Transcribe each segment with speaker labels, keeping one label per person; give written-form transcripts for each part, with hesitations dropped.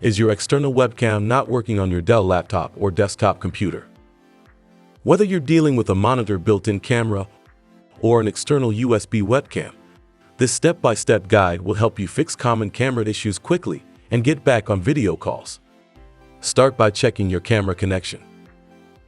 Speaker 1: Is your external webcam not working on your Dell laptop or desktop computer? Whether you're dealing with a monitor built-in camera or an external USB webcam, this step-by-step guide will help you fix common camera issues quickly and get back on video calls. Start by checking your camera connection.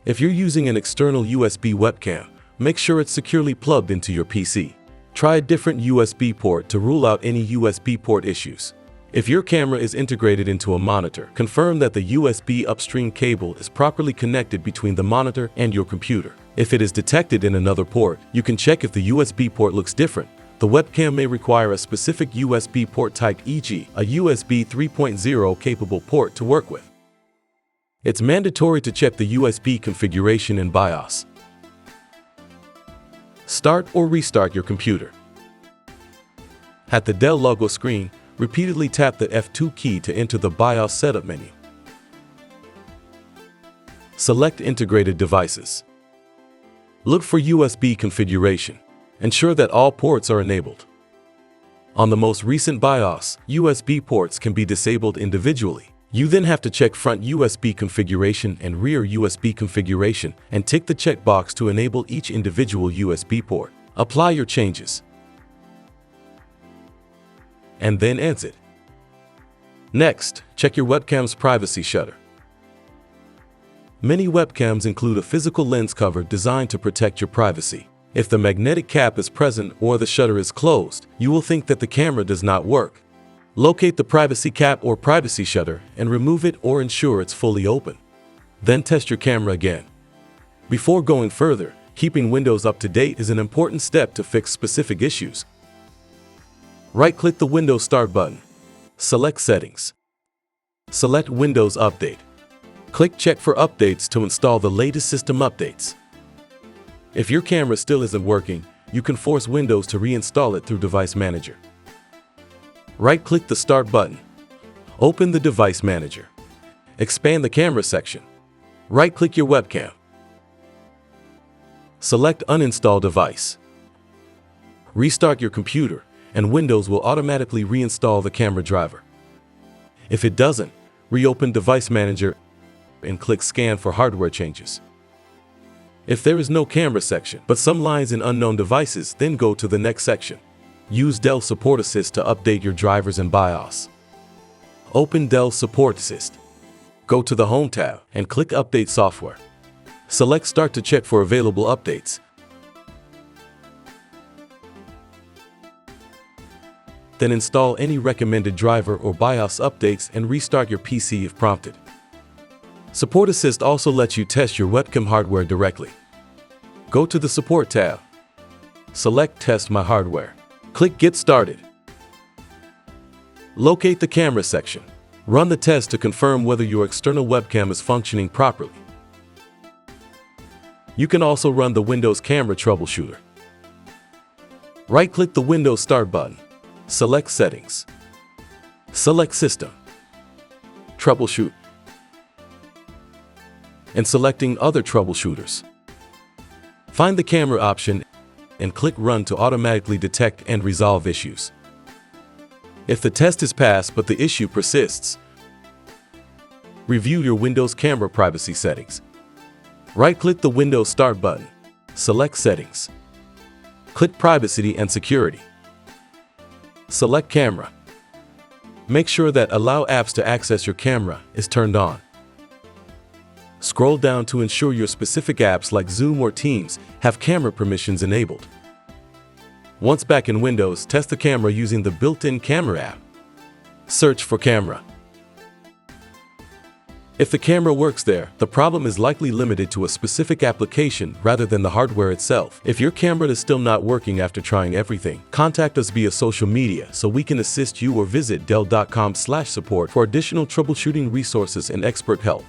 Speaker 1: If you're using an external USB webcam, make sure it's securely plugged into your PC. Try a different USB port to rule out any USB port issues. If your camera is integrated into a monitor, confirm that the USB upstream cable is properly connected between the monitor and your computer. If it is detected in another port, you can check if the USB port looks different. The webcam may require a specific USB port type, e.g., a USB 3.0 capable port to work with. It's mandatory to check the USB configuration in BIOS. Start or restart your computer. At the Dell logo screen, repeatedly tap the F2 key to enter the BIOS setup menu. Select Integrated Devices. Look for USB configuration. Ensure that all ports are enabled. On the most recent BIOS, USB ports can be disabled individually. You then have to check front USB configuration and rear USB configuration and tick the checkbox to enable each individual USB port. Apply your changes and then exit. Next, check your webcam's privacy shutter. Many webcams include a physical lens cover designed to protect your privacy. If the magnetic cap is present or the shutter is closed, you will think that the camera does not work. Locate the privacy cap or privacy shutter and remove it or ensure it's fully open. Then test your camera again. Before going further, keeping Windows up to date is an important step to fix specific issues. Right-click the Windows Start button. Select Settings. Select Windows Update. Click Check for updates to install the latest system updates. If your camera still isn't working, you can force Windows to reinstall it through Device Manager. Right-click the Start button. Open the Device Manager. Expand the Camera section. Right-click your webcam. Select Uninstall Device. Restart your computer, and Windows will automatically reinstall the camera driver. If it doesn't, reopen Device Manager and click Scan for hardware changes. If there is no camera section, but some lines in unknown devices, then go to the next section. Use Dell SupportAssist to update your drivers and BIOS. Open Dell SupportAssist. Go to the Home tab and click Update Software. Select Start to check for available updates. Then install any recommended driver or BIOS updates and restart your PC if prompted. SupportAssist also lets you test your webcam hardware directly. Go to the Support tab. Select Test My Hardware. Click Get Started. Locate the camera section. Run the test to confirm whether your external webcam is functioning properly. You can also run the Windows Camera Troubleshooter. Right-click the Windows Start button. Select Settings. Select System. Troubleshoot. And selecting Other Troubleshooters. Find the camera option and click Run to automatically detect and resolve issues. If the test is passed but the issue persists, review your Windows camera privacy settings. Right-click the Windows Start button. Select Settings. Click Privacy and Security. Select Camera. Make sure that Allow apps to access your camera is turned on. Scroll down to ensure your specific apps like Zoom or Teams have camera permissions enabled. Once back in Windows, test the camera using the built-in Camera app. Search for camera. If the camera works there, the problem is likely limited to a specific application rather than the hardware itself. If your camera is still not working after trying everything, contact us via social media so we can assist you, or visit dell.com/support for additional troubleshooting resources and expert help.